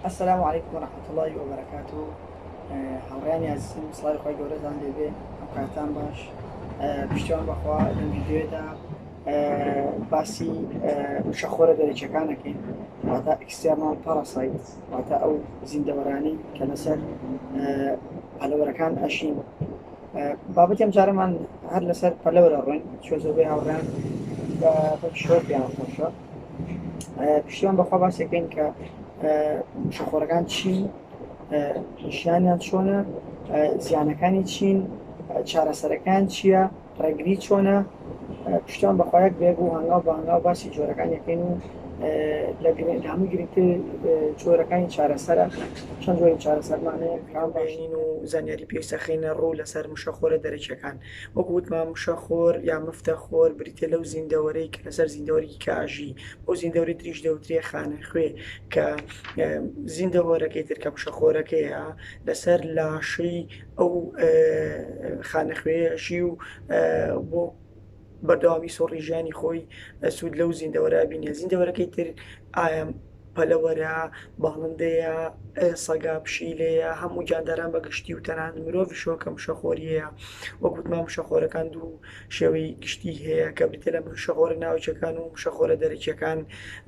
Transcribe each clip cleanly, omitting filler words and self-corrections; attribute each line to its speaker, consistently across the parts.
Speaker 1: السلام عليكم ورحمة الله وبركاته. هاوڕێیانی عزیزم سڵاوی خۆی گەورەتان لێبێ ئەم کاتان باش پشتیوان بەخوا لەم ڤیدیۆدا باسی شەخۆرە دەرەکیەکانەکەین واتە ئەکستێرنال پاراسایت واتە ئەو زیندەوەرانی کە لەسەر پەلەوەرەکان ئەشین. بابەتی ئەم جارەمان هەر لەسەر پەلەوەرە ڕۆین چۆ زۆربەی هاوڕێیان بە شۆر پێیان خۆشە. پشتیوان بەخوا باسێکەین کە شەخۆرەکان چین، ژیانیان چۆنە، زیانەکانی چین، چارەسەرەکان چییە، ڕێگری چۆنە. پشتیوان بەخوایەک بێگو هەنگاو بە هەنگاو باسی جۆرەکان یەکەین و لە هەموو گرنگتر جۆرەکانی چارەسەرە چەند جۆری چارەسەرمانەیە کام باشین و زانیاری پێویستە خینە ڕوو لەسەر مشەخۆرە دەرەکیەکان. وەکو وتمان مشەخۆر یا مفتەخۆر بریتە لەو زیندەوەرەی کە لەسەر زیندەوەری کاژی بۆ زیندەوەری تریش دەوترێ خانەخوێ کە زیندەوەرەکەی تر کە مشەخۆرەکەیە لەسەر لاشەی ئەو خانەخوێشی و بۆ بەردەوامی سۆڕی ژیانی خۆی سوود لەو زیندەوەرە بینێ. زیندەوەرەکەی تر ئایا پەلەوەرە، باڵندەیە، سەگا پشیلەیە، هەموو جانداران بەگشتی و تەنان مرۆڤ شۆکە مشەخۆریەیە. وەکوتمان مشەخۆرەکان دوو شێوەی گشتی هەیە کە بریتە لە مشەخۆرە ناوچەکان و مشەخۆرە دەرەکیەکان.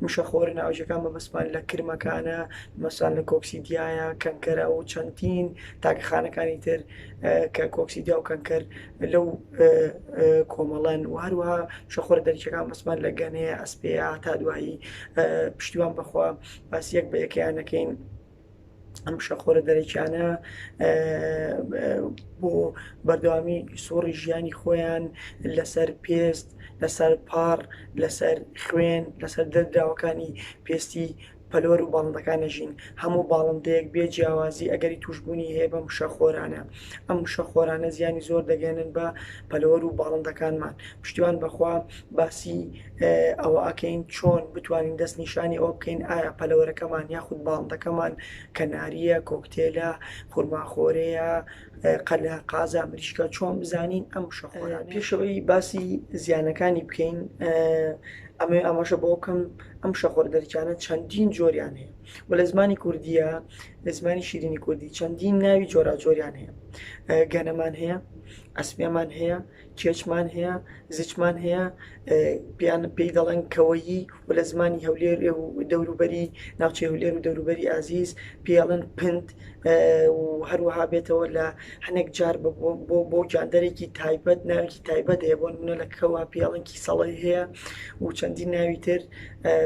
Speaker 1: مشەخۆرە ناوچەکان مەبەستمان لە کرمەکانە، مەسان لە کۆکسیدیایە، کەنکەرە و چەندین تاکەخانەکانی تر کە کۆکسیدیا و کەنکەر لەو کۆمەڵەن و هەروەها شەخۆرە دەرەکیەکان مەسمان لە گەنەیە، ئەسپەیە تا دوایی. پشتیوان بەخوا باسی یەک بە یەکەیانەکەین. ئەم شەخۆرە دەرەکیانە بۆ بەردەوامی سۆڕی ژیانی خۆیان لەسەر پێست، لەسەر پاڕ، لەسەر خوێن، لەسەر دەردراوەکانی پێستی پەلۆر و باڵندەکان ژین. هەموو باڵندەیەک بێ جیاوازی ئەگەری توشببوونی هەیە بە مشەخۆرانە. ئەم مشەخۆرانە زیانی زۆر دەگەێنن بە پەلۆر و باڵندەکانمان. پشتیوان بەخوا باسی ئەوە ئەکەین چۆن بتوانین دەست نیشانی ئەوە بکەین ئایا پەلەوەرەکەمان یاخود باڵندەکەمان کەناریە، کۆکتێلە، خورماخۆرەیە، قەلە قازە مریشکە چۆن بزانین ئەم شەخۆرانە. پێشەوەی باسی زیانەکانی بکەین ئەمێ ئاماژە بۆ بکەم ئەم شەخۆرە دەرەکیانە چەندین جۆریان هەیە و لە زمانی کوردیە، لە زمانی شیرینی کوردی چەندین ناوی جۆراجۆریان هەیە. گەنەمان هەیە، ئەسپێمان هەیە، کێچمان هەیە، زیچمان هەیە، پێی دەڵێن کەوەیی و لە زمانی هەولێر و دەوروبەری ناوچەی هەولێر و دەوروبەری ئازیز پێڵن پند و هەروەها بێتەوە لە هەنێک جار بۆ جاندەرێکی تایبەت ناوێکی تایبەت هەیە بۆ نمونە لە کەوا پێڵنکی سەڵی هەیە و چەندین ناوی تر.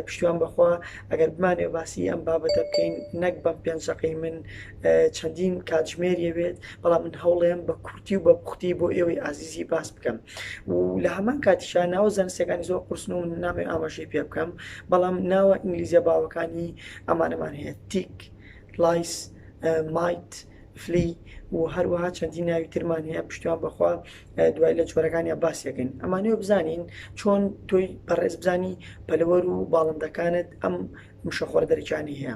Speaker 1: پشتیوان بەخوا ئەگەر بمانێ باسی ئەم بابەتە بکەین نەک بەم پێنجەقەی من چەندین کاتژمێریە بێت، بەڵام من هەوڵێم بە کورتی و بە پوختی بۆ ئێوەی ئازیزی باس بکەم و لە هەمان کاتیشا ناوە زانستیەکانی زۆر قورسن و من نامێ ئاماژەی پێ بکەم، بەڵام ناوە ئینگلیزیە باوەکانی ئەمانەمان هەیە: تیک، لایس، مایت، فلی و هەروەها چەندی ناوی ترمان هەیە. پشتیوان بەخوا دوای لە جۆرەکانیان باسیەکەین. ئەمانەوە بزانین چۆن تۆی بەڕێز بزانی پەلەوەر و باڵندەکانت ئەم مشەخۆرە دەرەکیانی هەیە.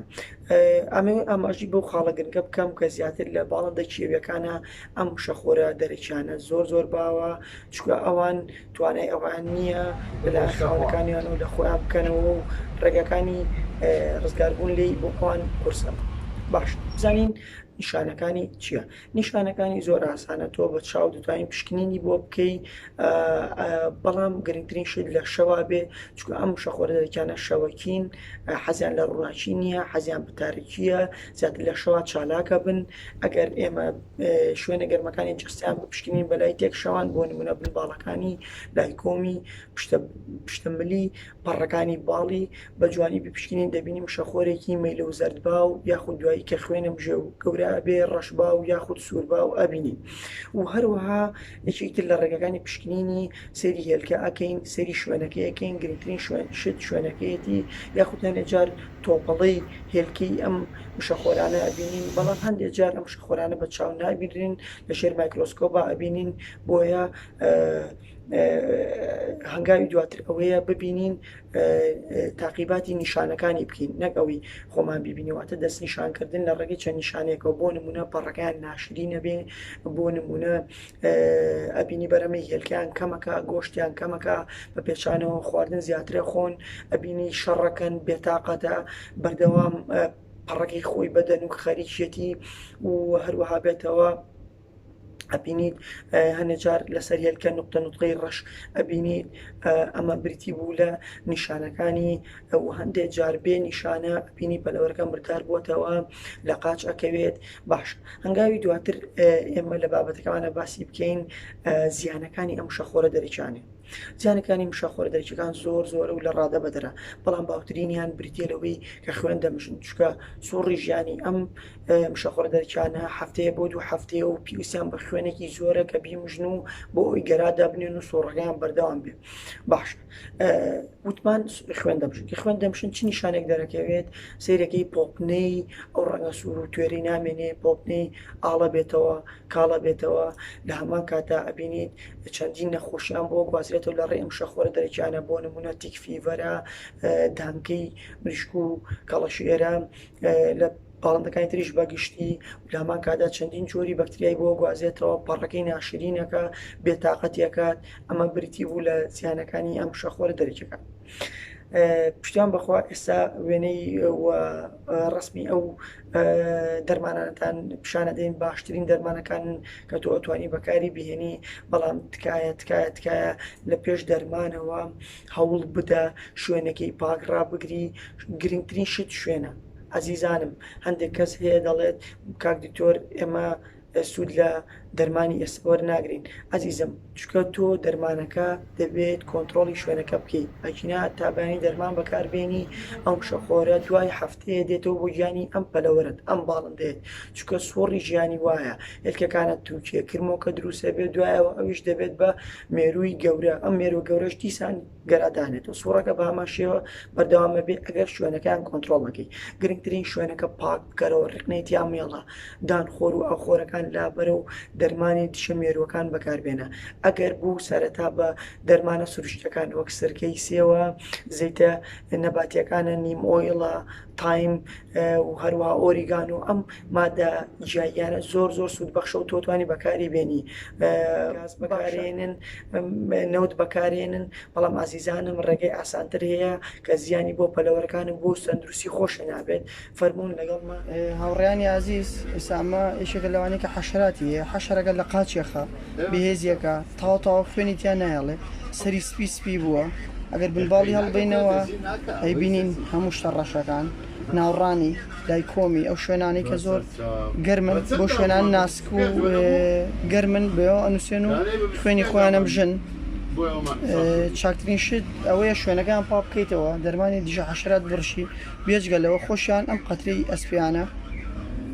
Speaker 1: ئەمێ ئاماژی بەو خاڵە گرنگە بکەم کە زیاتر لە باڵندە کێویەکانە ئەم مشەخۆرە دەرەکیانە زۆر باوە، چکە ئەوان توانای ئەوان نییە لە خاوەنەکانیان و لە خۆیان بکەنەوە و ڕێگەکانی ڕزگاربوون لێی بۆ ئەوان قورسە. باش بزانین نیشانەکانی چییە؟ نیشانەکانی زۆر ئاسانە. تۆ بە چاو دەتوانین پشکنینی بۆ بکەی، بەڵام گرنگترین شت لە شەوا بێ، چکە ئەم شەخۆرە دەرەکیانە شەوەکین، حەزیان لە ڕووناچی نییە، حەزیان بە تاریکیە، زیاتر لە شەوا چالاکە بن. ئەگەر ئێمە شوێنە گەرمەکانی جستیان بپشکنین بەلای تێک شەوان بۆ نمونە بنباڵەکانی لای کۆمی پشتملی پەڕەکانی باڵی بە جوانی بپشکنین دەبینیم شەخۆرێکی مەیلە و زەردبا و یاخود دوایی کە خوێنە بژێ و گەورە بێ ڕەشبا و یاخود سووربا و ئەبینی. و هەروەها یەکێکتر لە ڕێگەکانی پشکنینی سەیری هێلکە ئەکەین، سەیری شوێنەکەی ئەکەین. گرنگترین شت شوێنەکەیەتی یاخود هەندێک جار تۆپەڵەی هێلکەی ئەم مشەخۆرانە ئەبینین، بەڵام هەندێک جار ئەم مشەخۆرانە بە چاو نابینرین، لە ژێر مایکرۆسکۆپە ئەبینین. بۆیە هەنگاوی دواتر ئەوەیە ببینین تاقیباتی نیشانەکانی بکەین، نەک ئەوی خۆمان ببینیواتە دەست نیشانکردن لە ڕێگەی چەند نیشانێکەوە. بۆ نمونە پەڕەکان ناشری نەبێ، بۆ نمونە ئەبینی بەرەمەی هێلکیان کەمەکە، گۆشتیان کەمەکە، بە پێچانەوە خواردن زیاترە خۆن، ئەبینی شەڕەکەن، بێتاقەتە، بەردەوام پەڕەکەی خۆی بەدەن و خەریکێتی و هەروەها بێتەوە ئەبینیت هەنێجار لەسەر هێلکە نقطە نوتقەی ڕەش ئەبینیت ئەمە بریتی بوو لە نیشانەکانی و هەندێک جار بێ نیشانە بینی پەلەوەرەکە بردار بووتەوە لە قاچ ئەکەوێت باش هەنگاوی دواتر ئێمە لە بابەتەکەمانە باسی بکەین زیانەکانی ئەم شەخۆرە دەرەچانێ زیانەکانی مشەخۆرە دەرەچەکان زۆر و لە ڕادە بەدرا بەڵام باوترینیان بریتە لەوەی کە خوێن دەمژن چکە سوڕی ژیانی ئەم مشەخۆرە دەرەچانە هەفتەیە بۆ 2 هەفتەیە و پیوسیان بە خوێنێکی زۆرە کە بیمژن و بۆ ئەوی گەرادا بنێن و سۆڕەکەیان بەردەوام بێ باش وتمان خوێن دەمژن کە خوێن دەمشن چ نیشانێک دەرەکەوێت سیرەکەی پۆپنەی ئەو ڕەنگە سوور و توێری نامێنێ پۆپنەی ئاڵە بێتەوە کاڵە بێتەوە لە هەمان کاتا ئەبینیت چەندین نەخۆشیان بۆ گوازرێتەوە لە ڕێ ئەم شەخۆرە دەرەچانە بۆ نمونە تیکفیڤەرە دانکەی مریشک و کەڵەشێرە لە باڵندەکانی تریش بەگشتی لە هەمان کادا چەندین جۆری بەکتریای بۆ گوازێتەوە پەڕەکەی ناشرینەکە بێتاقەتیەکات ئەمە بریتی بوو لە زیانەکانی ئەم شەخۆرە دەرەچەکە پشتیان بەخوا ئێستا وێنەی ڕسمی ئەو دەرمانانتان پیشانە دەین باشترین دەرمانەکان کە تۆ ئەتوانی بەکاری بهێنی بەڵام تکایە لە پێش دەرمانەوە هەوڵ بدە شوێنەکەی پاکڕا بگری گرنگترین شت شوێنە عزیزانم هەندێک کەس هەیە دەڵێت کاک دکتۆر ئێمە سوود لە دەرمانی ئێستا ناگرین عزیزم چکە تۆ دەرمانەکە دەبێت کۆنتترۆلی شوێنەکە بکەیت ئەچینا تابانی دەرمان بەکاربێنی ئەم شەخۆرە دوای هەفتەیە دێتەوە بۆ گیانی ئەم پەلەوەرت ئەم باڵندێت چکە سۆڕی ژیانی وایە هێلکەکانە تووکێ کرمۆکە دروستە بێت دوایەوە ئەویش دەبێت بە مێرووی گەورە ئەم مێرۆ گەورەش دیسان گەرادانێتەوە سوڕەکە بە هەماشێوە بەردەوامە بێت ئەگەر شوێنەکان کۆنتترۆل بکەیت گرنگترین شوێنەکە پاک بکەرەوە ڕقنیت یا مێڵە دانخۆر و ئەوخۆرەکان لابەرە و دەرمانی دیشە مێروەکان بەکاربێنە ئەگەر بوو سەرەتا بە دەرمانە سروشتەکان وەک سرکەی سێوە زەیتە نەباتیەکانە نیم ئۆیڵە تایم و هەروەها ئۆریگان و ئەم مادە جیاییانە زۆر سوود بەخشە و تۆتوانی بەکاری بێنی گاز بەکارێنن نەوت بەکارێنن بەڵام ئازیزانم ڕێگەی ئاسانتر هەیە کە زیانی بۆ پەلەوەرەکانم بۆ سندروسی خۆشە نابێت فەرمونون لەگەڵمە
Speaker 2: هاوڕێیانی عزیز ئێسامە یەکێکە لەوانەیە کە حەشەراتی هەیە حەشەرەکە لە قاچێخە بەهێزیەکە تاو خوێنیتیان نایڵێ سەری سپی بووە ئەگەر بنباڵی هەڵبینەوە ئەیبینین هەموو شتە ڕەشەکان ناوڕانی لای کۆمی ئەو شوێنانی کە زۆر گەرمن بۆ شوێنان ناسک و گەرمن بێەوە ئەنووسێن و خوێنی خۆیانە بژن چاکترین شت ئەوەیە شوێنەکان پا بکەیتەوە دەرمانی دیژە حەشرات بڕشی بێجگەلەوە خۆشیان ئەم قەترەی ئەسپیانە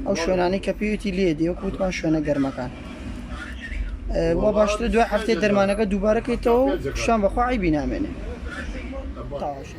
Speaker 2: ئەو شوێنانی کە پێویستی لێ دێوە کووتمان شوێنە گەرمەکان وە باشتر دوای هەفتەی دەرمانەکە دووبارەکەیتەوە و شان بەخوا عیبی نامێنێ تاواشی